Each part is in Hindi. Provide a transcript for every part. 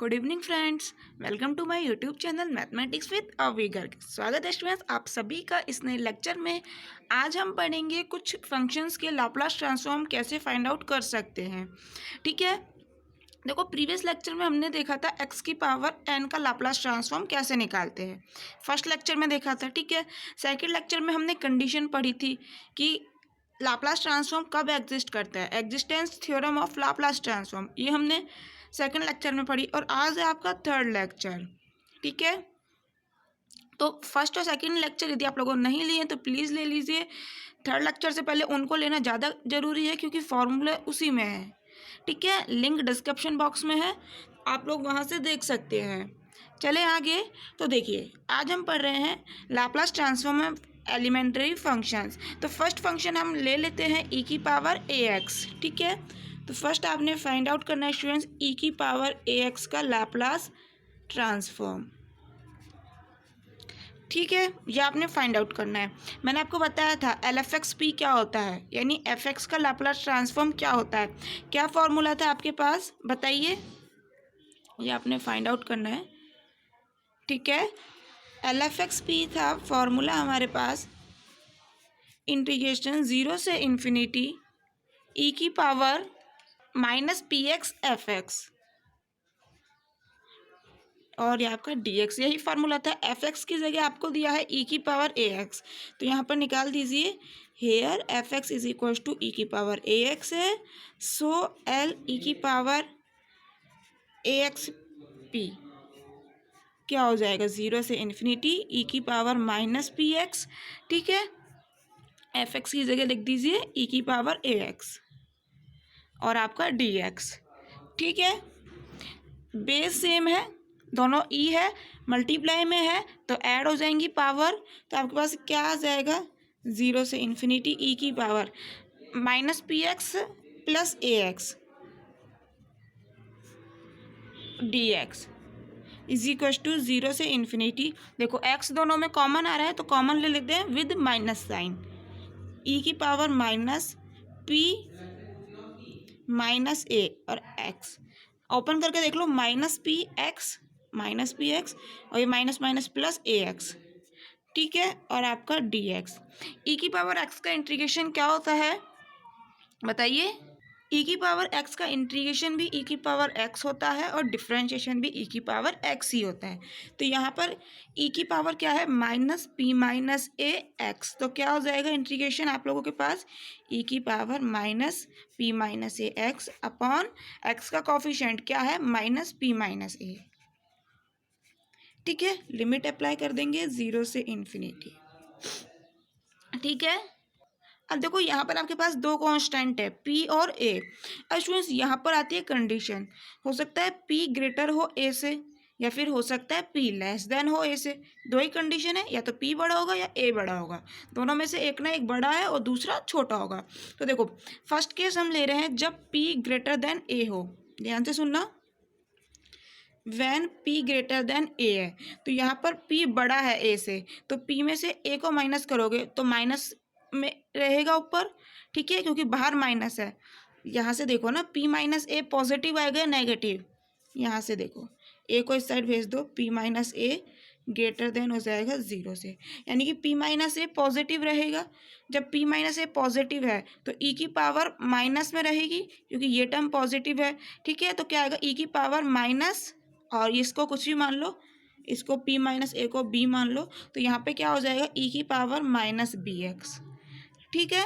Good evening friends, welcome to my YouTube channel mathematics with Avi Garg. स्वागत है स्टूडेंट्स आप सभी का इस नए लेक्चर में। आज हम पढ़ेंगे कुछ फंक्शंस के लाप्लास ट्रांसफॉर्म कैसे फाइंड आउट कर सकते हैं। ठीक है, देखो प्रीवियस लेक्चर में हमने देखा था x की पावर n का लाप्लास ट्रांसफॉर्म कैसे निकालते हैं, फर्स्ट लेक्चर में देखा था। ठीक है, सेकेंड लेक्चर में हमने कंडीशन पढ़ी थी कि लाप्लास ट्रांसफॉर्म कब एग्जिस्ट करता है, existence theorem of Laplace transform, ये हमने सेकंड लेक्चर में पढ़ी। और आज है आपका थर्ड लेक्चर। ठीक है, तो फर्स्ट और सेकंड लेक्चर यदि आप लोगों ने नहीं लिए तो प्लीज़ ले लीजिए। थर्ड लेक्चर से पहले उनको लेना ज़्यादा ज़रूरी है क्योंकि फॉर्मूला उसी में है। ठीक है, लिंक डिस्क्रिप्शन बॉक्स में है, आप लोग वहाँ से देख सकते हैं। चले आगे, तो देखिए आज हम पढ़ रहे हैं Laplace transform of elementary functions. तो फर्स्ट फंक्शन हम ले लेते हैं e की पावर ax। ठीक है, तो फर्स्ट आपने फाइंड आउट करना है स्टूडेंट्स e की पावर ax का लाप्लास ट्रांसफॉर्म। ठीक है, ये आपने फाइंड आउट करना है। मैंने आपको बताया था LFX-P क्या होता है, यानी fx का लाप्लास ट्रांसफॉर्म क्या होता है। क्या फॉर्मूला था आपके पास बताइए, ये आपने फाइंड आउट करना है। ठीक है, LFX-P था फॉर्मूला हमारे पास, इंटीग्रेशन 0 से इन्फिनिटी e की पावर -px fx, और ये आपका dx, यही फार्मूला था। fx की जगह आपको दिया है e की पावर ax, तो यहाँ पर निकाल दीजिए। Here fx is equal to e की पावर ax है, सो l e की पावर ax p क्या हो जाएगा, 0 से इन्फिनिटी e की पावर -px। ठीक है, fx की जगह लिख दीजिए e की पावर ax और आपका dx। ठीक है, बेस सेम है, दोनों ई है, मल्टीप्लाई में है तो ऐड हो जाएंगी पावर, तो आपके पास क्या आ जाएगा, 0 से इन्फिनिटी ई की power -px plus ax dx is equal to 0 से इन्फिनिटी। देखो x दोनों में कॉमन आ रहा है तो कॉमन ले लेते हैं विद माइनस साइन, ई की पावर -p -a और x ओपन करके देख लो, -px और ये माइनस माइनस प्लस ax। ठीक है, और आपका dx। e की पावर x का इंटीग्रेशन क्या होता है बताइए, e की पावर x का इंटीग्रेशन भी e की पावर x होता है और डिफरेंशिएशन भी e की पावर x ही होता है। तो यहाँ पर e की पावर क्या है, -p -ax, तो क्या हो जाएगा इंटीग्रेशन आप लोगों के पास, e की power -p -ax upon x का कोफिशिएंट क्या है, -p -a। ठीक है, लिमिट अप्लाई कर देंगे 0 से इन्फिनिटी। ठीक है, अब देखो यहाँ पर आपके पास दो कांस्टेंट है p और a। अब स्टूडेंट्स यहाँ पर आती है कंडीशन, हो सकता है p ग्रेटर हो a से या फिर हो सकता है p लेस देन हो a से। दो ही कंडीशन है, या तो p बड़ा होगा या a बड़ा होगा, दोनों में से एक ना एक बड़ा है और दूसरा छोटा होगा। तो देखो फर्स्ट केस हम ले रहे हैं जब p ग्रेटर देन a हो, ध्यान से सुनना, when p greater than a है, तो यहाँ पर p बड़ा है a से, तो p में से a को माइनस करोगे तो माइनस में रहेगा ऊपर। ठीक है, क्योंकि बाहर माइनस है। यहाँ से देखो ना, p -a पॉजिटिव आएगा नेगेटिव, यहाँ से देखो a को इस साइड भेज दो, p -a ग्रेटर देन हो जाएगा 0 से, यानी कि p -a पॉजिटिव रहेगा। जब p -a पॉजिटिव है तो e की पावर माइनस में रहेगी क्योंकि ये टर्म पॉजिटिव है। ठीक है, तो क्या आएगा, e की पावर माइनस, और इसको कुछ भी मान लो, इसको p -a को b मान लो, तो यहाँ पे क्या हो जाएगा, e की पावर -bx। ठीक है,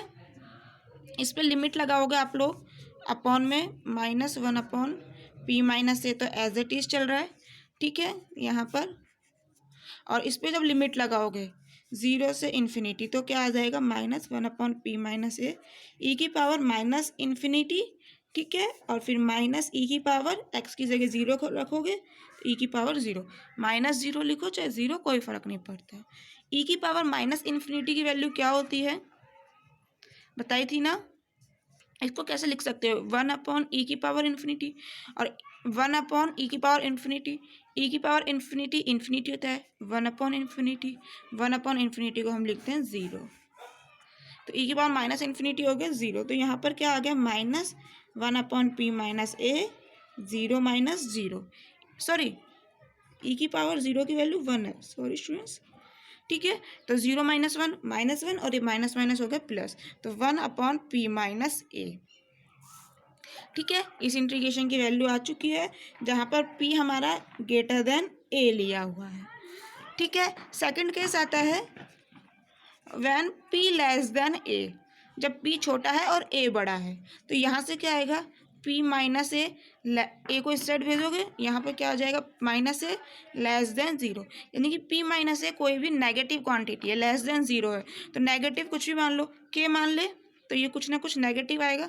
इस पर लिमिट लगाओगे आप लोग अपॉन में -1 अपॉन p -a, तो एज इट इज चल रहा है। ठीक है, यहाँ पर, और इस पर जब लिमिट लगाओगे 0 से इन्फिनिटी तो क्या आ जाएगा, -1 अपॉन p -a, e की पावर -इन्फिनिटी। ठीक है, और फिर -e की पावर x की जगह 0 रखोगे तो e की पावर 0, -0 लिखो चाहे 0 कोई फर्क नहीं पड़ता। e की पावर -इन्फिनिटी की वैल्यू क्या होती है बताई थी ना, इसको कैसे लिख सकते हो, 1 अपॉन ई की पावर इन्फिनिटी, और 1 अपॉन ई की पावर इन्फिनिटी, ई की पावर इन्फिनिटी इन्फिनिटी होता है, 1 अपॉन इन्फिनिटी, 1 अपॉन इन्फिनिटी को हम लिखते हैं 0, तो ई की पावर -इन्फिनिटी हो गया 0, तो यहाँ पर क्या आ गया, -1 अपॉन p -a 0 -0, सॉरी, ई की पावर ज़ीरो की वैल्यू 1 है, सॉरी स्टूडेंट्स। ठीक है, तो 0 माइनस वन और ये माइनस माइनस हो गया प्लस, तो 1/p-a। ठीक है, इस इंटीग्रेशन की वैल्यू आ चुकी है जहाँ पर p हमारा ग्रेटर देन a लिया हुआ है। ठीक है, सेकंड केस आता है when p less than a, जब p छोटा है और a बड़ा है। तो यहाँ से क्या आएगा, p माइनस ए को इस साइड भेजोगे, यहाँ पर क्या हो जाएगा माइनस ए लेस देन ज़ीरो, यानी कि p माइनस ए कोई भी नेगेटिव क्वांटिटी है, लेस देन ज़ीरो है, तो नेगेटिव कुछ भी मान लो, k मान ले, तो ये कुछ ना कुछ नेगेटिव आएगा।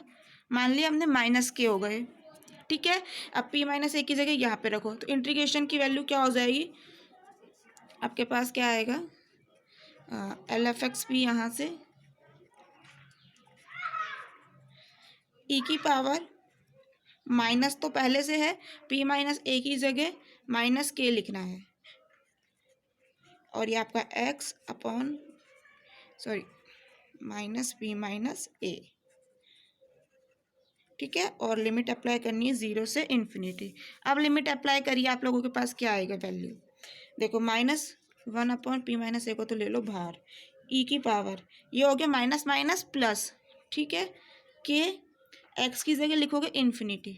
मान लिया हमने माइनस के हो गए। ठीक है, अब p माइनस ए की जगह यहाँ पे रखो, तो इंटीग्रेशन की वैल्यू क्या हो जाएगी, आपके पास क्या आएगा, LF(x)p यहाँ से e की पावर माइनस तो पहले से है, p माइनस ए की जगह माइनस के लिखना है, और ये आपका x upon sorry minus p minus a. ठीक है, और लिमिट अप्लाई करनी है 0 से इन्फिनिटी। अब लिमिट अप्लाई करिए, आप लोगों के पास क्या आएगा वैल्यू, देखो -1/p माइनस ए को तो ले लो बाहर, ई की पावर ये हो गया माइनस माइनस प्लस। ठीक है, के एक्स की जगह लिखोगे इन्फिनिटी,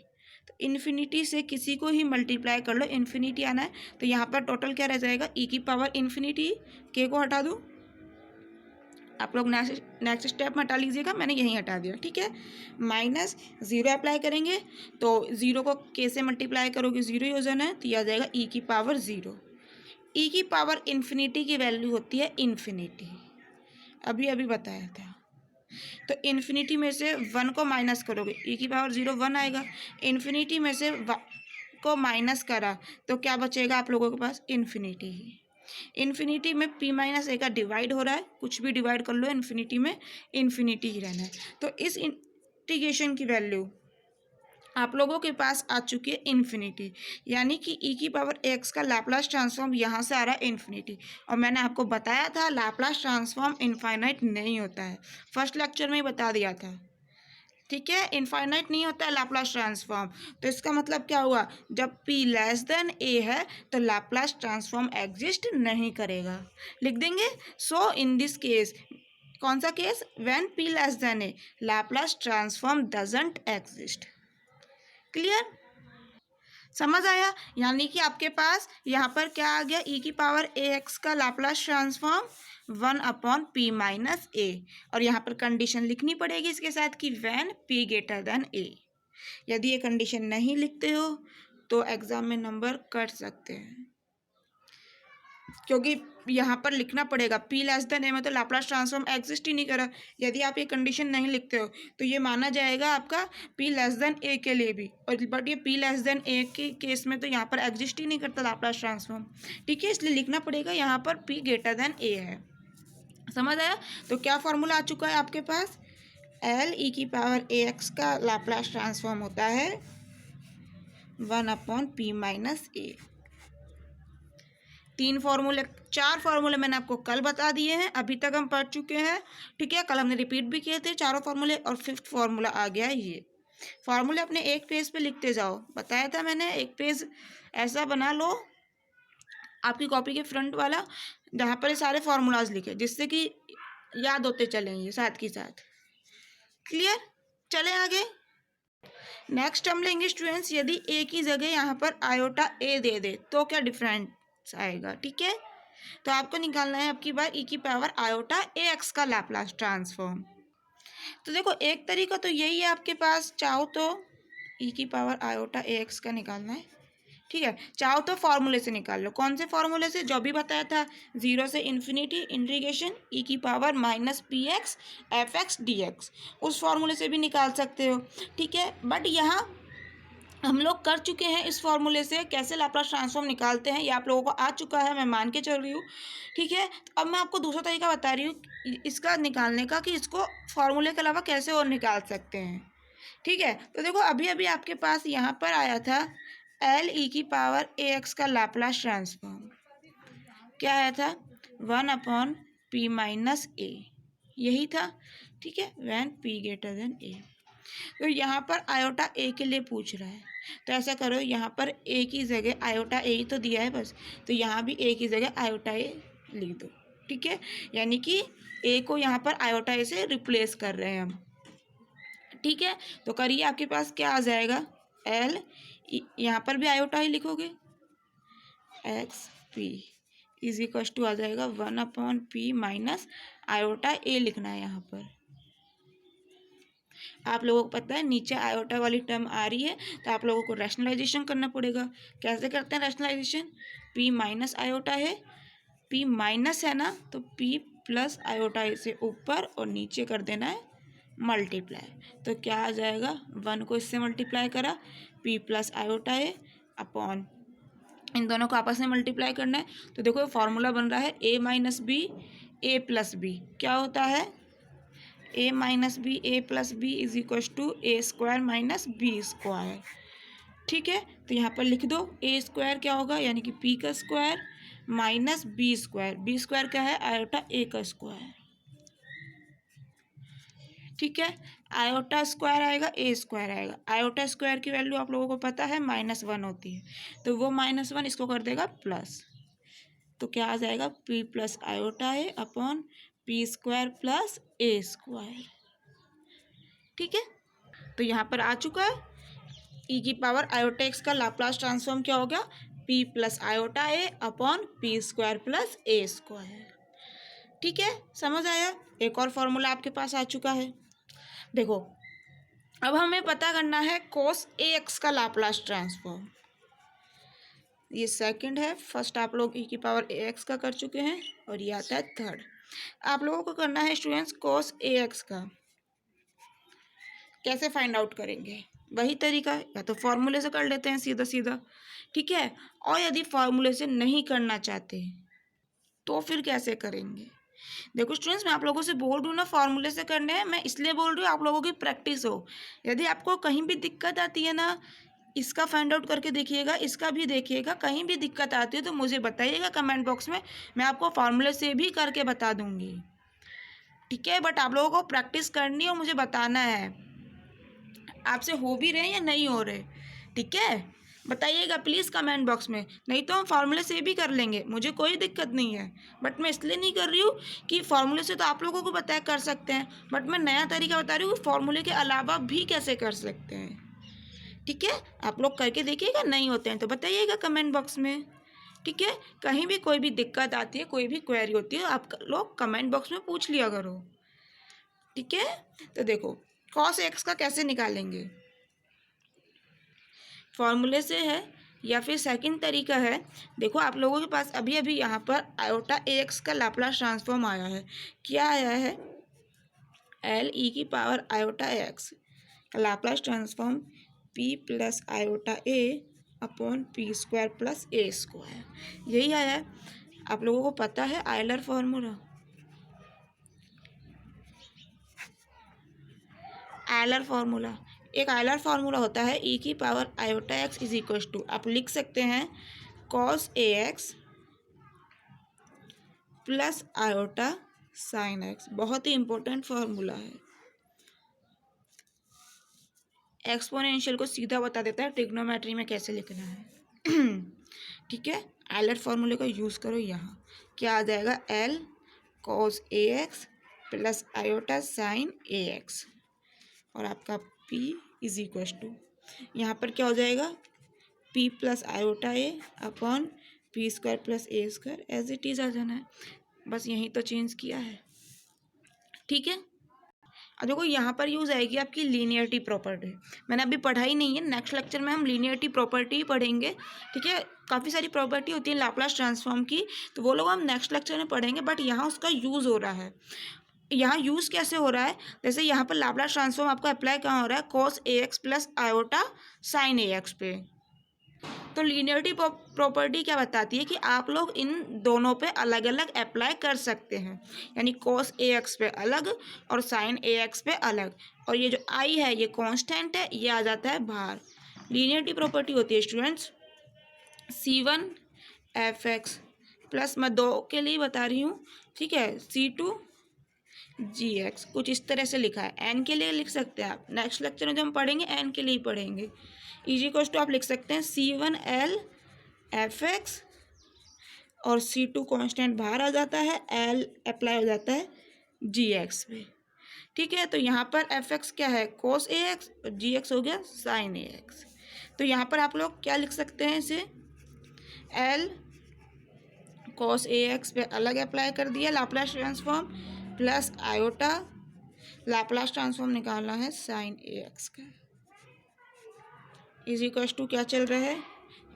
तो इन्फिनिटी से किसी को ही मल्टीप्लाई कर लो, इन्फिनिटी आना है, तो यहाँ पर टोटल क्या रह जाएगा, ई की पावर इन्फिनिटी, के को हटा दूँ, आप लोग नेक्स्ट स्टेप में हटा लीजिएगा, मैंने यहीं हटा दिया। ठीक है, माइनस ज़ीरो अप्लाई करेंगे, तो ज़ीरो को के से मल्टीप्लाई करोगे, ज़ीरो ही हो जाना है, तो यह आ जाएगा ई की पावर ज़ीरो। ई की पावर इन्फिनिटी की वैल्यू होती है इन्फिनिटी, अभी अभी बताया था। तो इन्फिनिटी में से 1 को माइनस करोगे, ई की पावर ज़ीरो 1 आएगा, इन्फिनिटी में से को माइनस करा तो क्या बचेगा आप लोगों के पास, इन्फिनिटी ही। इन्फिनिटी में p माइनस ए का डिवाइड हो रहा है, कुछ भी डिवाइड कर लो, इन्फिनिटी में इन्फिनिटी ही रहना है। तो इस इंटीग्रेशन की वैल्यू आप लोगों के पास आ चुकी है इन्फिनिटी, यानी कि ई की पावर एक्स का लाप्लास ट्रांसफॉर्म यहाँ से आ रहा है इन्फिनिटी। और मैंने आपको बताया था लाप्लास ट्रांसफॉर्म इनफाइनाइट नहीं होता है, फर्स्ट लेक्चर में ही बता दिया था। ठीक है, इनफाइनाइट नहीं होता है लाप्लास ट्रांसफॉर्म। तो इसका मतलब क्या हुआ, जब p लेस देन a है तो लाप्लास ट्रांसफॉर्म एग्जिस्ट नहीं करेगा, लिख देंगे। सो इन दिस केस, कौन सा case, when p less than a Laplace transform doesn't exist. Clear, समझ आया, यानी कि आपके पास यहाँ पर क्या आ गया, ई की पावर ए एक्स का लाप्लास ट्रांसफॉर्म 1/p माइनस ए, और यहाँ पर कंडीशन लिखनी पड़ेगी इसके साथ कि when p greater than a। यदि ये कंडीशन नहीं लिखते हो तो एग्जाम में नंबर कट सकते हैं, क्योंकि यहाँ पर लिखना पड़ेगा p लेस देन a में तो लाप्लास ट्रांसफॉर्म एग्जिस्ट ही नहीं करा। यदि आप ये कंडीशन नहीं लिखते हो तो ये माना जाएगा आपका p लेस देन a के लिए भी, और बट ये p लेस देन a के केस में तो यहाँ पर एग्जिस्ट ही नहीं करता लाप्लास ट्रांसफॉर्म। ठीक है, इसलिए लिखना पड़ेगा यहाँ पर p ग्रेटर देन a है। समझ आया, तो क्या फॉर्मूला आ चुका है आपके पास, l e की पावर a x का लाप्लास ट्रांसफॉर्म होता है 1/p माइनस a। चार फार्मूले मैंने आपको कल बता दिए हैं, अभी तक हम पढ़ चुके हैं। ठीक है, कल हमने रिपीट भी किए थे चारों फार्मूले, और फिफ्थ फार्मूला आ गया ये। फार्मूले अपने एक पेज पे लिखते जाओ, बताया था मैंने, एक पेज ऐसा बना लो आपकी कॉपी के फ्रंट वाला, जहाँ पर ये सारे फार्मूलाज लिखे, जिससे कि याद होते चलेंगे साथ के साथ। क्लियर, चले आगे। नेक्स्ट हम लेंगे स्टूडेंट्स, यदि ए की जगह यहाँ पर आयोटा ए दे दे तो क्या डिफरेंस आएगा। ठीक है, तो आपको निकालना है आपकी बार ई की पावर आयोटा ए एक्स का लाप्लास ट्रांसफॉर्म। तो देखो एक तरीका तो यही है आपके पास, चाहो तो ई की पावर आयोटा ए एक्स का निकालना है। ठीक है, चाहो तो फॉर्मूले से निकाल लो, कौन से फॉर्मूले से, जो भी बताया था, 0 से इन्फिनिटी इंटीग्रेशन ई की power minus P x F x D x, उस फॉर्मूले से भी निकाल सकते हो। ठीक है, बट यहाँ हम लोग कर चुके हैं इस फॉर्मूले से कैसे लाप्लास ट्रांसफॉर्म निकालते हैं, ये आप लोगों को आ चुका है, मैं मान के चल रही हूँ। ठीक है, तो अब मैं आपको दूसरा तरीका बता रही हूँ इसका निकालने का, कि इसको फॉर्मूले के अलावा कैसे और निकाल सकते हैं। ठीक है, तो देखो अभी अभी आपके पास यहाँ पर आया था एल ई की पावर ए एक्स का लाप्लास ट्रांसफॉर्म, क्या आया था, 1/p माइनस ए, यही था। ठीक है, when p greater than a। तो यहाँ पर आयोटा ए के लिए पूछ रहा है, तो ऐसा करो यहाँ पर ए की जगह आयोटा ए ही तो दिया है बस, तो यहाँ भी ए की जगह आयोटा ए लिख दो। ठीक है, यानी कि ए को यहाँ पर आयोटा ए से रिप्लेस कर रहे हैं हम। ठीक है, तो करिए, आपके पास क्या आ जाएगा, एल, यहाँ पर भी आयोटा ही लिखोगे, x p is equal to आ जाएगा 1/p माइनस आयोटा ए लिखना है यहाँ पर। आप लोगों को पता है नीचे आयोटा वाली टर्म आ रही है, तो आप लोगों को रैशनलाइजेशन करना पड़ेगा। कैसे करते हैं रैशनलाइजेशन, p माइनस आयोटा है, p माइनस है ना, तो p प्लस आयोटा से ऊपर और नीचे कर देना है मल्टीप्लाई। तो क्या आ जाएगा, 1 को इससे मल्टीप्लाई करा, p प्लस आयोटा है अपॉन, इन दोनों को आपस में मल्टीप्लाई करना है। तो देखो फॉर्मूला बन रहा है a minus B A plus B, क्या होता है, a minus B A plus B is equal to A square minus B square. ठीक है, तो यहाँ पर लिख दो ए स्क्वायर क्या होगा, यानी कि p का स्क्वायर माइनस बी स्क्वायर क्या है, आयोटा ए का स्क्वायर। ठीक है, आयोटा स्क्वायर आएगा ए स्क्वायर आएगा, आयोटा स्क्वायर की वैल्यू आप लोगों को पता है -1 होती है, तो वो -1 इसको कर देगा प्लस, तो क्या आ जाएगा p प्लस आयोटा है अपॉन p स्क्वायर प्लस ए स्क्वायर। ठीक है, तो यहाँ पर आ चुका है e की पावर आयोटा एक्स का लाप्लास ट्रांसफॉर्म क्या हो गया, p plus iota a upon p square plus A square. ठीक है, समझ आया। एक और फॉर्मूला आपके पास आ चुका है। देखो अब हमें पता करना है cos ax का लाप्लास ट्रांसफॉर्म, ये सेकंड है, फर्स्ट आप लोग e की पावर ax का कर चुके हैं और ये आता है थर्ड। आप लोगों को करना है स्टूडेंट्स cos ax का, कैसे फाइंड आउट करेंगे, वही तरीका, या तो फॉर्मूले से कर लेते हैं सीधा सीधा। ठीक है, और यदि फॉर्मूले से नहीं करना चाहते तो फिर कैसे करेंगे। देखो स्टूडेंट्स, मैं आप लोगों से बोल रही हूँ ना फॉर्मूले से करने हैं, मैं इसलिए बोल रही हूँ आप लोगों की प्रैक्टिस हो। यदि आपको कहीं भी दिक्कत आती है ना, इसका फाइंड आउट करके देखिएगा, इसका भी देखिएगा, कहीं भी दिक्कत आती है तो मुझे बताइएगा कमेंट बॉक्स में, मैं आपको फॉर्मूले से भी करके बता दूंगी। ठीक है, बट आप लोगों को प्रैक्टिस करनी है और मुझे बताना है आपसे हो भी रहे या नहीं हो रहे। ठीक है, बताइएगा प्लीज़ कमेंट बॉक्स में, नहीं तो हम फार्मूले से भी कर लेंगे, मुझे कोई दिक्कत नहीं है। बट मैं इसलिए नहीं कर रही हूँ कि फार्मूले से तो आप लोगों को बताया कर सकते हैं, बट मैं नया तरीका बता रही हूँ फार्मूले के अलावा भी कैसे कर सकते हैं। ठीक है, आप लोग करके देखिएगा, नहीं होते हैं तो बताइएगा कमेंट बॉक्स में। ठीक है, कहीं भी कोई भी दिक्कत आती है, कोई भी क्वेरी होती है, आप लोग कमेंट बॉक्स में पूछ लिया करो। ठीक है, तो देखो cos x का कैसे निकालेंगे, फॉर्मूले से है या फिर सेकंड तरीका है। देखो आप लोगों के पास अभी अभी यहाँ पर आयोटा ax का लाप्लास ट्रांसफॉर्म आया है, क्या आया है, l e की पावर आयोटा x का Laplace transform p plus iota a upon p square plus A square, यही आया है। आप लोगों को पता है आयलर फार्मूला, आयलर फार्मूला, एक आयलर फार्मूला होता है e की power iota X is equal to, आप लिख सकते हैं cos ax plus iota sine X, बहुत ही इंपॉर्टेंट फार्मूला है, एक्सपोनेंशियल को सीधा बता देता है ट्रिग्नोमेट्री में कैसे लिखना है। ठीक है, आयलर फार्मूले का यूज़ करो, यहाँ क्या आ जाएगा, l cos ax plus iota sign ax और आपका p इज इक्व टू, यहाँ पर क्या हो जाएगा, p plus iota a upon p square plus A square, as it is आ जाना है, बस यहीं तो चेंज किया है। ठीक है, अब देखो यहाँ पर यूज़ आएगी आपकी लीनियरिटी प्रॉपर्टी, मैंने अभी पढ़ाई नहीं है, नेक्स्ट लेक्चर में हम लीनियरिटी प्रॉपर्टी ही पढ़ेंगे। ठीक है, काफ़ी सारी प्रॉपर्टी होती है लाप्लास ट्रांसफॉर्म की, तो वो लोग हम नेक्स्ट लेक्चर में पढ़ेंगे, बट यहाँ उसका यूज़ हो रहा है। यहाँ यूज़ कैसे हो रहा है, जैसे यहाँ पर लाप्लास ट्रांसफॉर्म आपका अप्लाई कहाँ हो रहा है, cos ax plus iota sign ax पे। तो लीनियरिटी प्रॉपर्टी क्या बताती है कि आप लोग इन दोनों पे अलग अलग अप्लाई कर सकते हैं, यानी cos ax पे अलग और sin ax पे अलग, और ये जो i है ये कांस्टेंट है, ये आ जाता है बाहर। लीनियरिटी प्रॉपर्टी होती है स्टूडेंट्स c1 fx प्लस, मैं दो के लिए बता रही हूँ, ठीक है, c2 जी एक्स, कुछ इस तरह से लिखा है। एन के लिए लिख सकते हैं आप, नेक्स्ट लेक्चर में जो हम पढ़ेंगे एन के लिए ही पढ़ेंगे। इज आप लिख सकते हैं C1L एफ एक्स, और C2 कांस्टेंट बाहर आ जाता है, L अप्लाई हो जाता है जी एक्स पे। ठीक है, तो यहाँ पर एफ एक्स क्या है, कोस ए एक्स, और जी एक्स हो गया साइन ए एक्स। तो यहाँ पर आप लोग क्या लिख सकते हैं इसे, एल कॉस ए एक्स पे अलग अप्लाई कर दिया Laplace transform, plus iota Laplace transform निकालना है साइन ए एक्स का। इज इक्वल्स टू क्या चल रहा है,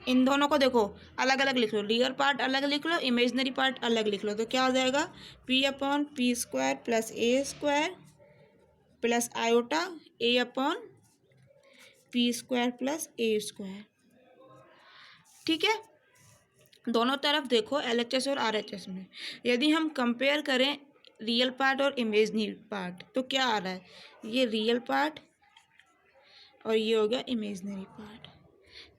इन दोनों को देखो अलग अलग लिख लो, रियल पार्ट अलग लिख लो, इमेजनरी पार्ट अलग लिख लो, तो क्या हो जाएगा P/P² plus A² plus iota A/P² plus A²। ठीक है, दोनों तरफ देखो LHS और RHS में, यदि हम कंपेयर करें रियल पार्ट और इमेजनरी पार्ट तो क्या आ रहा है, ये रियल पार्ट और ये हो गया इमेजनरी पार्ट।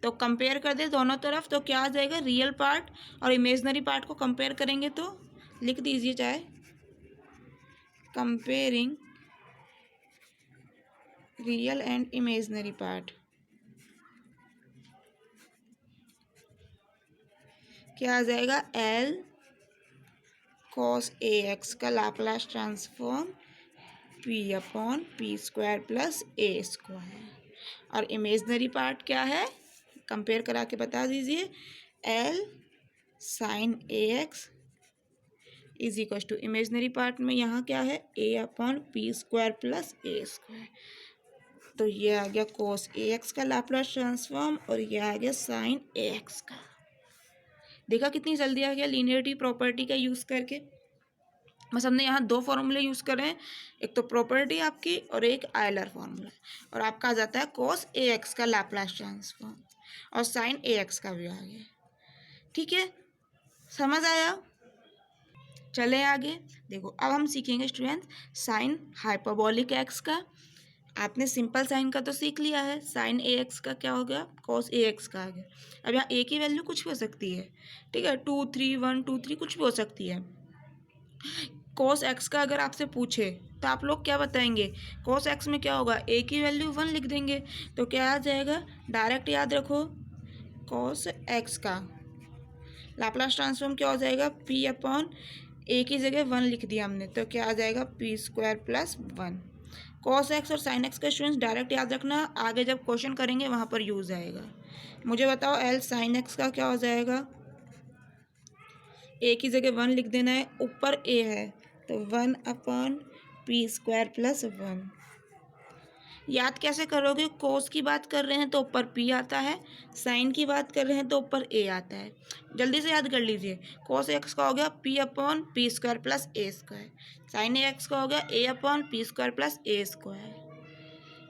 तो कंपेयर कर दे दोनों तरफ तो क्या आ जाएगा, रियल पार्ट और इमेजनरी पार्ट को कंपेयर करेंगे तो लिख दीजिए चाहे, comparing real and imaginary part, क्या आ जाएगा, L cos AX का Laplace transform P/P² plus A²। और इमेजनरी पार्ट क्या है, कंपेयर करा के बता दीजिए, L sin AX is equal to imaginary part में यहाँ क्या है A/P² प्लस A²। तो ये आ गया cos AX का लाप्लास ट्रांसफॉर्म और ये आ गया sin AX का। देखा कितनी जल्दी आ गया लीनियरिटी प्रॉपर्टी का यूज़ करके। बस हमने यहाँ दो फॉर्मूले यूज़ करे हैं, एक तो प्रॉपर्टी आपकी और एक आयलर फॉर्मूला, और आपका आ जाता है cos AX का लाप्लास ट्रांसफॉर्म और sin AX का भी आ गया। ठीक है, समझ आया। चले आगे देखो, अब हम सीखेंगे स्टूडेंट्स साइन हाइपरबोलिक एक्स का। आपने सिंपल साइन का तो सीख लिया है, साइन ए एक्स का क्या हो गया, कॉस ए एक्स का आ गया। अब यहाँ ए की वैल्यू कुछ भी हो सकती है, ठीक है, 2 3 1 2 3 कुछ भी हो सकती है। कॉस एक्स का अगर आपसे पूछे तो आप लोग क्या बताएंगे, कॉस एक्स में क्या होगा, ए की वैल्यू 1 लिख देंगे, तो क्या आ जाएगा, डायरेक्ट याद रखो, कॉस एक्स का लाप्लास ट्रांसफॉर्म क्या हो जाएगा, P/A की जगह 1 लिख दिया हमने, तो क्या आ जाएगा P² प्लस 1। कॉस एक्स और साइन एक्स का स्टूडेंट्स डायरेक्ट याद रखना, आगे जब क्वेश्चन करेंगे वहाँ पर यूज़ आएगा। मुझे बताओ L साइन एक्स का क्या हो जाएगा, ए की जगह 1 लिख देना है, ऊपर ए है तो 1/P² प्लस 1। याद कैसे करोगे, कोस की बात कर रहे हैं तो ऊपर P आता है, साइन की बात कर रहे हैं तो ऊपर A आता है। जल्दी से याद कर लीजिए, कोस एक्स का हो गया P/P² plus A², sine x का हो गया A/P² प्लस A²।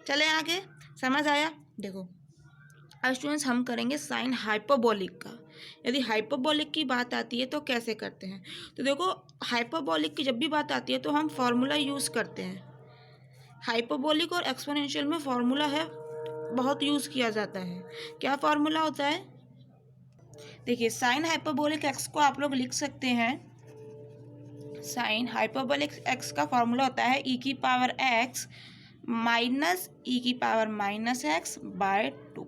चले आगे, समझ आया। देखो अब स्टूडेंट्स हम करेंगे साइन हाइपरबोलिक का। यदि हाइपरबोलिक की बात आती है तो कैसे करते हैं, तो देखो हाइपरबोलिक की जब भी बात आती है तो हम फॉर्मूला यूज़ करते हैं। हाइपरबोलिक और एक्सपोनेंशियल में फॉर्मूला है, बहुत यूज़ किया जाता है। क्या फॉर्मूला होता है, देखिए साइन हाइपरबोलिक एक्स को आप लोग लिख सकते हैं, साइन हाइपरबोलिक एक्स का फॉर्मूला होता है e⁻x माइनस e⁻−x/2।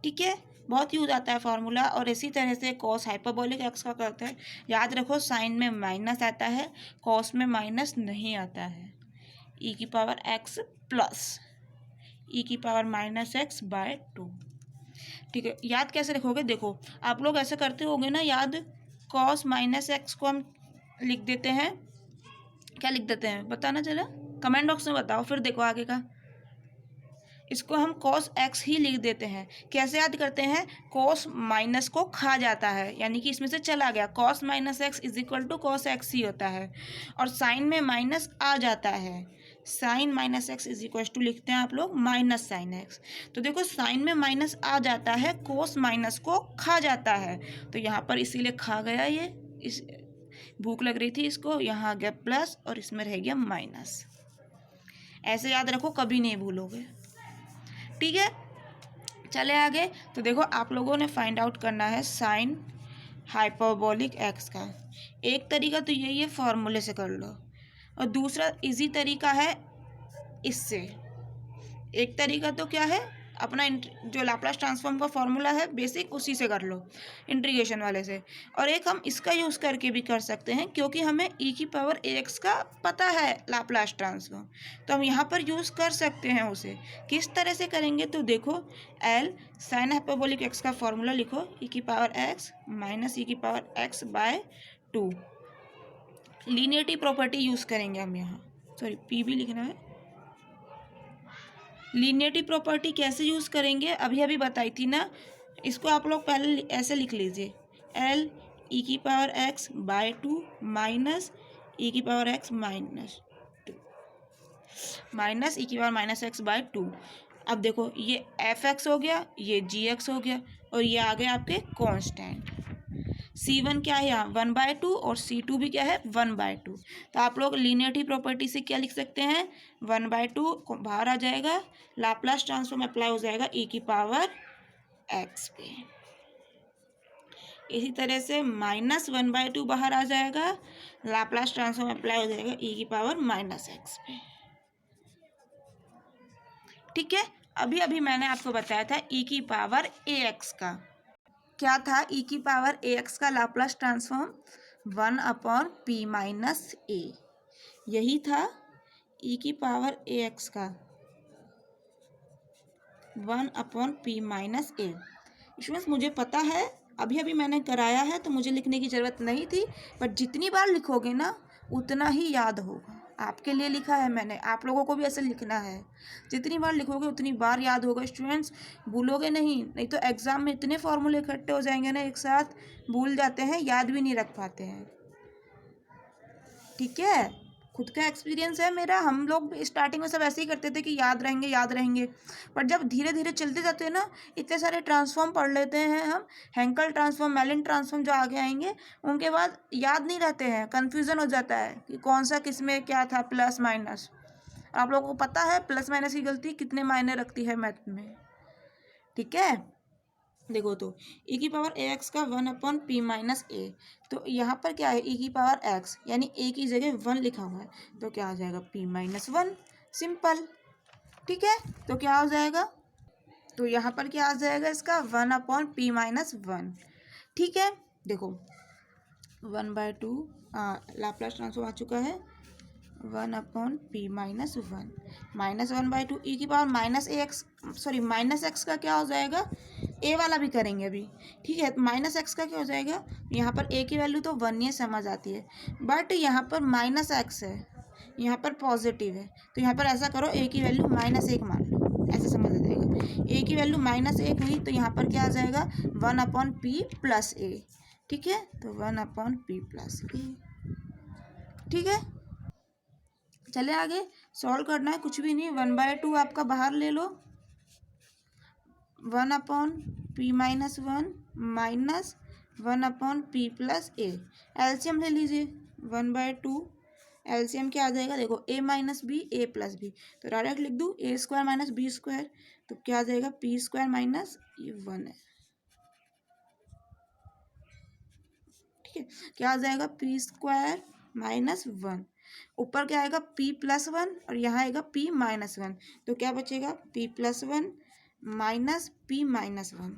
ठीक है, बहुत यूज आता है फार्मूला। और इसी तरह से कॉस हाइपरबोलिक एक्स का करते हैं, याद रखो साइन में माइनस आता है, कॉस में माइनस नहीं आता है, e⁻x प्लस e⁻−x/2। ठीक है, याद कैसे रखोगे, देखो आप लोग ऐसे करते होगे ना याद, कॉस माइनस एक्स को हम लिख देते हैं, क्या लिख देते हैं बताना चला, कमेंट बॉक्स में बताओ, फिर देखो आगे का, इसको हम cos x ही लिख देते हैं। कैसे याद करते हैं, cos माइनस को खा जाता है, यानी कि इसमें से चला गया, cos -x is equal to cos x ही होता है, और साइन में माइनस आ जाता है, sine -x is equal to लिखते हैं आप लोग माइनस साइन एक्स। तो देखो साइन में माइनस आ जाता है, cos माइनस को खा जाता है, तो यहाँ पर इसीलिए खा गया, ये इस भूख लग रही थी इसको, यहाँ आ गया प्लस और इसमें रह गया माइनस। ऐसे याद रखो, कभी नहीं भूलोगे। ठीक है, चले आगे। तो देखो आप लोगों ने फाइंड आउट करना है साइन हाइपरबोलिक एक्स का। एक तरीका तो यही है, फॉर्मूले से कर लो, और दूसरा इजी तरीका है इससे। एक तरीका तो क्या है, अपना जो लाप्लास ट्रांसफॉर्म का फॉर्मूला है बेसिक, उसी से कर लो इंटीग्रेशन वाले से। और एक हम इसका यूज़ करके भी कर सकते हैं, क्योंकि हमें e की पावर ax का पता है लाप्लास ट्रांसफॉर्म, तो हम यहाँ पर यूज़ कर सकते हैं उसे। किस तरह से करेंगे तो देखो, l साइन हाइपरबोलिक x का फॉर्मूला लिखो, e की पावर x माइनस e की power x by 2। Linearity property use करेंगे हम यहाँ, सॉरी p भी लिखना है। लीनियरिटी प्रॉपर्टी कैसे यूज़ करेंगे अभी अभी बताई थी ना, इसको आप लोग पहले ऐसे लिख लीजिए, एल ई की पावर एक्स बाय 2 माइनस ई की पावर एक्स माइनस 2 माइनस ई की पावर माइनस एक्स बाय 2। अब देखो ये एफ एक्स हो गया, ये जी एक्स हो गया, और ये आ गए आपके कांस्टेंट। C1 क्या है यहाँ 1/2 और C2 भी क्या है 1/2। तो आप लोग लीनियरिटी प्रॉपर्टी से क्या लिख सकते हैं, 1/2 बाहर आ जाएगा, लाप्लास ट्रांसफॉर्म अप्लाई हो जाएगा e की पावर x पे। इसी तरह से -1/2 बाहर आ जाएगा, लाप्लास ट्रांसफॉर्म अप्लाई हो जाएगा e की पावर -x पे। ठीक है, अभी अभी मैंने आपको बताया था e की पावर ax का क्या था, e की पावर ax का Laplace transform 1/p minus a, यही था e की पावर ax का 1/p माइनस a। स्टूडेंट्स मुझे पता है, अभी अभी मैंने कराया है तो मुझे लिखने की ज़रूरत नहीं थी, बट जितनी बार लिखोगे ना उतना ही याद होगा। आपके लिए लिखा है मैंने, आप लोगों को भी ऐसे लिखना है, जितनी बार लिखोगे उतनी बार याद होगा स्टूडेंट्स, भूलोगे नहीं। नहीं तो एग्ज़ाम में इतने फॉर्मूले इकट्ठे हो जाएंगे ना एक साथ, भूल जाते हैं, याद भी नहीं रख पाते हैं। ठीक है, खुद का एक्सपीरियंस है मेरा, हम लोग स्टार्टिंग में सब ऐसे ही करते थे कि याद रहेंगे याद रहेंगे, पर जब धीरे धीरे चलते जाते हैं ना, इतने सारे ट्रांसफॉर्म पढ़ लेते हैं हम, हैंकल ट्रांसफॉर्म, मेलिन ट्रांसफॉर्म जो आगे आएंगे, उनके बाद याद नहीं रहते हैं, कन्फ्यूज़न हो जाता है कि कौन सा किस में क्या था, प्लस माइनस। आप लोगों को पता है प्लस माइनस की गलती कितने मायने रखती है मैथ में। ठीक है, देखो तो e की पावर ax का 1/p माइनस a, तो यहाँ पर क्या है e की पावर x, यानी a की जगह 1 लिखा हुआ है, तो क्या आ जाएगा p माइनस 1, सिंपल। ठीक है, तो क्या हो जाएगा, तो यहाँ पर क्या आ जाएगा इसका 1/p माइनस 1। ठीक है, देखो 1/2 लाप्लास ट्रांसफॉर्म आ चुका है, 1/p माइनस 1 माइनस 1/2 e की power minus ax, sorry minus x का क्या हो जाएगा, ए वाला भी करेंगे अभी। ठीक है, माइनस एक्स का क्या हो जाएगा, यहाँ पर ए की वैल्यू तो 1 ही समझ आती है, बट यहाँ पर माइनस एक्स है, यहाँ पर पॉजिटिव है, तो यहाँ पर ऐसा करो ए की वैल्यू -1 मान लो, ऐसे समझ आ जाएगा। ए की वैल्यू -1 हुई तो यहाँ पर क्या आ जाएगा 1/p प्लस a। ठीक है, तो 1/p प्लस a। ठीक है, चले आगे, सॉल्व करना है, कुछ भी नहीं, 1/2 आपका बाहर ले लो, 1/p minus 1 minus 1/p plus a। LCM ले लीजिए, 1/2 एलसीएम क्या आ जाएगा, देखो a minus B a plus B, तो डायरेक्ट लिख दूँ a² माइनस b², तो क्या आ जाएगा p² माइनस ये 1 है। ठीक है, क्या आ जाएगा p² माइनस 1, ऊपर क्या आएगा p प्लस 1 और यहाँ आएगा p माइनस 1, तो क्या बचेगा p plus 1 minus p minus 1,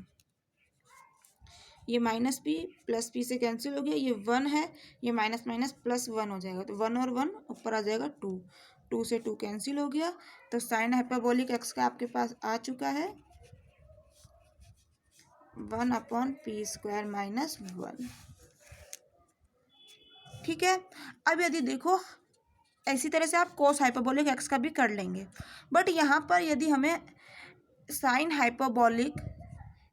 ये माइनस p प्लस p से कैंसिल हो गया, ये 1 है, ये माइनस माइनस प्लस 1 हो जाएगा, तो 1 और 1 ऊपर आ जाएगा 2, 2 से 2 कैंसिल हो गया, तो साइन हाइपरबोलिक एक्स का आपके पास आ चुका है 1/p² माइनस 1। ठीक है, अब यदि देखो इसी तरह से आप कोस हाइपरबोलिक एक्स का भी कर लेंगे, बट यहाँ पर यदि हमें साइन हाइपरबोलिक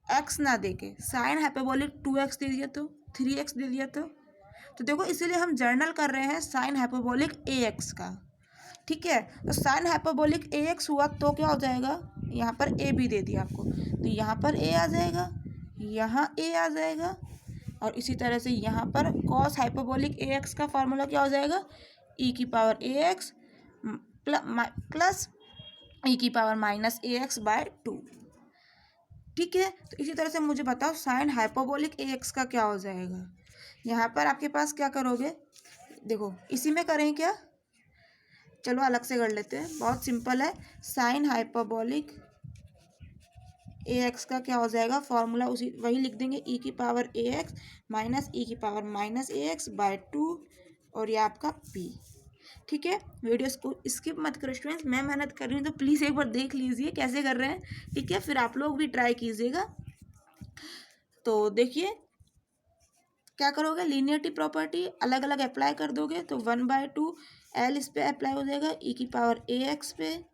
एक्स ना देके साइन हाइपरबोलिक 2x दे दिया, तो 3x दे दिया, तो देखो इसीलिए हम जर्नल कर रहे हैं साइन हाइपरबोलिक ax का। ठीक है, तो साइन हाइपरबोलिक ax हुआ तो क्या हो जाएगा, यहाँ पर a भी दे दिया आपको, तो यहाँ पर a आ जाएगा, यहाँ a आ जाएगा, और इसी तरह से यहाँ पर कॉस हाइपरबोलिक ax का फॉर्मूला क्या हो जाएगा, e की पावर ax प्लस e की पावर माइनस ax बाय 2। ठीक है, तो इसी तरह से मुझे बताओ साइन हाइपरबोलिक ax का क्या हो जाएगा। यहाँ पर आपके पास क्या करोगे, देखो इसी में करें क्या, चलो अलग से कर लेते हैं, बहुत सिंपल है। साइन हाइपरबोलिक ए एक्स का क्या हो जाएगा फॉर्मूला, उसी वही लिख देंगे, ई की पावर ए एक्स माइनस ई की पावर माइनस ए एक्स बाय 2 और ये आपका पी। ठीक है, वीडियोस को स्किप मत करो स्टूडेंट्स, मैं मेहनत कर रही हूँ तो प्लीज़ एक बार देख लीजिए कैसे कर रहे हैं। ठीक है, फिर आप लोग भी ट्राई कीजिएगा। तो देखिए क्या करोगे, लीनियरिटी प्रॉपर्टी अलग अलग अप्लाई कर दोगे तो 1/2 एल इस पे अप्लाई हो जाएगा ई की पावर ए एक्स पे,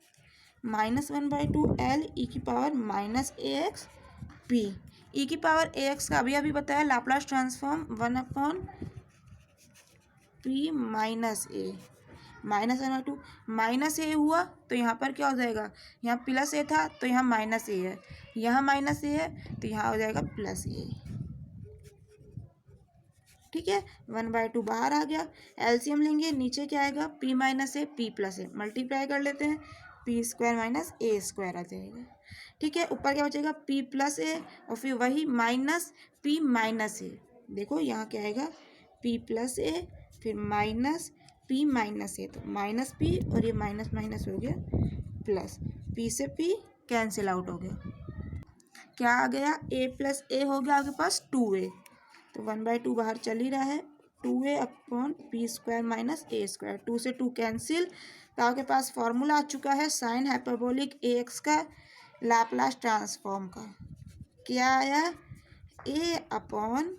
माइनस 1/2 एल ई की पावर माइनस ए एक्स पी। ई की पावर ए एक्स का अभी अभी बताया लाप्लास ट्रांसफॉर्म 1/p माइनस ए, माइनस 1/2 माइनस ए हुआ तो यहाँ पर क्या हो जाएगा, यहाँ प्लस ए था तो यहाँ माइनस ए है, यहाँ माइनस ए है तो यहाँ हो जाएगा प्लस ए। ठीक है, 1/2 बाहर आ गया, एलसीएम लेंगे, नीचे क्या आएगा P minus A P plus A, multiply कर लेते हैं, P square minus a square आ जाएगा। ठीक है, ऊपर क्या बचेगा पी प्लस ए और फिर वही माइनस पी माइनस ए, देखो यहाँ क्या आएगा पी प्लस ए फिर माइनस पी माइनस ए, तो माइनस पी और ये माइनस माइनस हो गया प्लस, पी से पी कैंसिल आउट हो गया, क्या आ गया ए प्लस ए हो गया आपके पास 2a, तो 1/2 बाहर चल ही रहा है, 2a upon p square minus a square, 2 से 2 कैंसिल, तो आपके पास फॉर्मूला आ चुका है साइन हाइपरबोलिक ए एक्स का लाप्लास ट्रांसफॉर्म का, क्या आया ए upon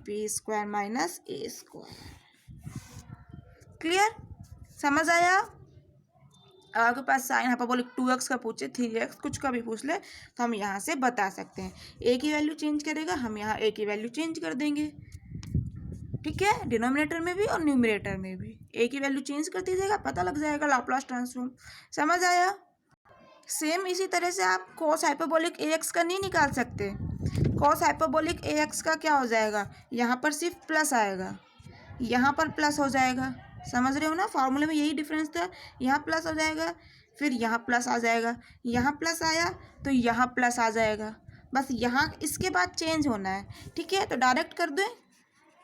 p square minus a square. Clear, समझ आया। अब आपके पास साइन हाइपरबोलिक 2x का पूछे 3x कुछ का भी पूछ ले तो हम यहाँ से बता सकते हैं, ए की वैल्यू चेंज करेगा हम यहाँ ए की वैल्यू चेंज कर देंगे। ठीक है, डिनोमिनेटर में भी और न्यूमरेटर में भी ए की वैल्यू चेंज कर दीजिएगा, पता लग जाएगा लाप्लास ट्रांसफॉर्म। समझ आया। सेम इसी तरह से आप कॉस हाइपरबोलिक ए एक्स का नहीं निकाल सकते, कॉस हाइपरबोलिक ए एक्स का क्या हो जाएगा, यहाँ पर सिर्फ प्लस आएगा, यहाँ पर प्लस हो जाएगा, समझ रहे हो ना, फॉर्मूले में यही डिफरेंस था, यहाँ प्लस हो जाएगा फिर यहाँ प्लस आ जाएगा, यहाँ प्लस आया तो यहाँ प्लस आ जाएगा, बस यहाँ इसके बाद चेंज होना है। ठीक है, तो डायरेक्ट कर दें,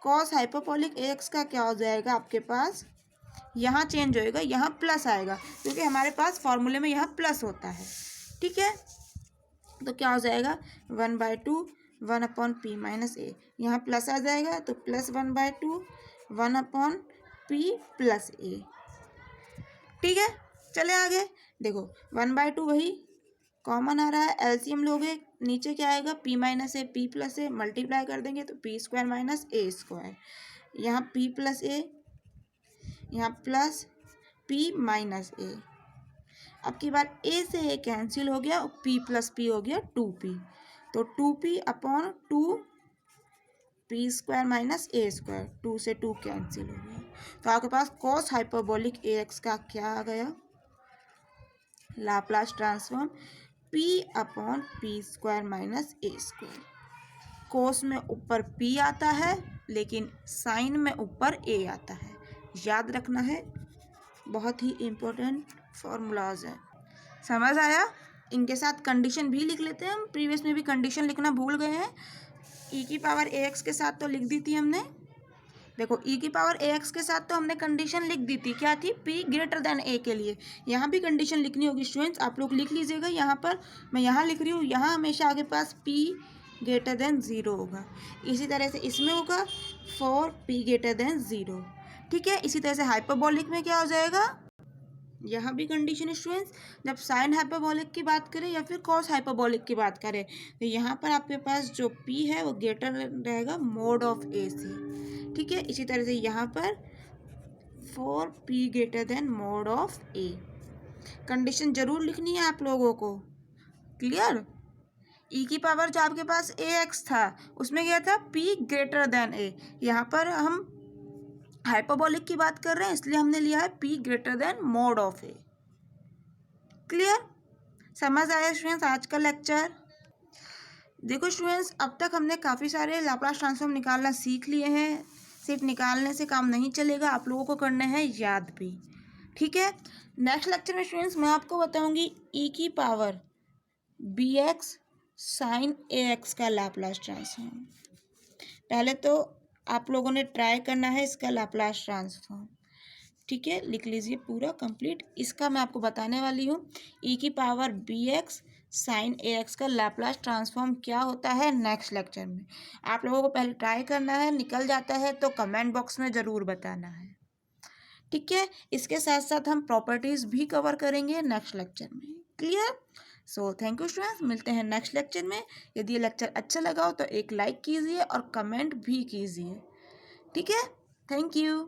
कॉस हाइपरबोलिक ए एक्स का क्या हो जाएगा आपके पास, यहाँ चेंज होएगा, यहाँ प्लस आएगा क्योंकि हमारे पास फॉर्मूले में यहाँ प्लस होता है। ठीक है, तो क्या हो जाएगा 1/2 1/p माइनस ए, यहाँ प्लस आ जाएगा तो प्लस 1/2 1/p प्लस ए। ठीक है, चले आगे, देखो 1/2 वही कॉमन आ रहा है, एलसीएम लोगे, नीचे क्या आएगा p minus A P plus A, multiply कर देंगे तो P square minus a square, यहाँ p प्लस ए यहाँ प्लस p माइनस ए, अब की बार a से a कैंसिल हो गया और p प्लस p हो गया 2p, तो 2p upon 2 p square minus a square, 2 से 2 कैंसिल हो गया, तो आपके पास कॉस हाइपरबोलिक ए एक्स का क्या आ गया Laplace transform p upon p square minus a square. Cos में ऊपर p आता है लेकिन साइन में ऊपर a आता है, याद रखना है, बहुत ही इम्पोर्टेंट फॉर्मूलाज है। समझ आया। इनके साथ कंडीशन भी लिख लेते हैं हम, प्रीवियस में भी कंडीशन लिखना भूल गए हैं, ई की पावर ए एक्स के साथ तो लिख दी थी हमने, देखो ई की पावर ए एक्स के साथ तो हमने कंडीशन लिख दी थी, क्या थी p ग्रेटर देन ए के लिए, यहाँ भी कंडीशन लिखनी होगी स्टूडेंट्स, आप लोग लिख लीजिएगा, यहाँ पर मैं यहाँ लिख रही हूँ, यहाँ हमेशा आगे पास p ग्रेटर देन 0 होगा, इसी तरह से इसमें होगा फॉर p ग्रेटर देन 0। ठीक है, इसी तरह से हाइपरबोलिक में क्या हो जाएगा, यहाँ भी कंडीशन स्टूडेंट्स, जब साइन हाइपरबोलिक की बात करें या फिर कॉस हाइपरबोलिक की बात करें तो यहाँ पर आपके पास जो p है वो ग्रेटर रहेगा मोड ऑफ a से। ठीक है, इसी तरह से यहाँ पर for p greater then mode of a, condition जरूर लिखनी है आप लोगों को। क्लियर, e की पावर जो आपके पास ax था उसमें क्या था p ग्रेटर देन a, यहाँ पर हम हाइपरबोलिक की बात कर रहे हैं इसलिए हमने लिया है p greater then mode of a। Clear, समझ आया स्टूडेंट्स आज का लेक्चर। देखो स्टूडेंट्स, अब तक हमने काफ़ी सारे लाप्लास ट्रांसफॉर्म निकालना सीख लिए हैं, सिर्फ निकालने से काम नहीं चलेगा, आप लोगों को करना है याद भी। ठीक है, नेक्स्ट लेक्चर में स्टूडेंट्स मैं आपको बताऊंगी e की पावर bx साइन ax का लाप्लास ट्रांसफॉर्म। पहले तो आप लोगों ने ट्राई करना है इसका लाप्लास ट्रांसफॉर्म। ठीक है, लिख लीजिए पूरा कंप्लीट। इसका मैं आपको बताने वाली हूँ ई की पावर बी एक्स साइन ए एक्स का लैपलास ट्रांसफॉर्म क्या होता है नेक्स्ट लेक्चर में। आप लोगों को पहले ट्राई करना है, निकल जाता है तो कमेंट बॉक्स में ज़रूर बताना है। ठीक है, इसके साथ साथ हम प्रॉपर्टीज़ भी कवर करेंगे नेक्स्ट लेक्चर में। Clear? So thank you students, मिलते हैं नेक्स्ट लेक्चर में। यदि ये लेक्चर अच्छा लगा हो तो एक लाइक कीजिए और कमेंट भी कीजिए। ठीक है, थैंक यू।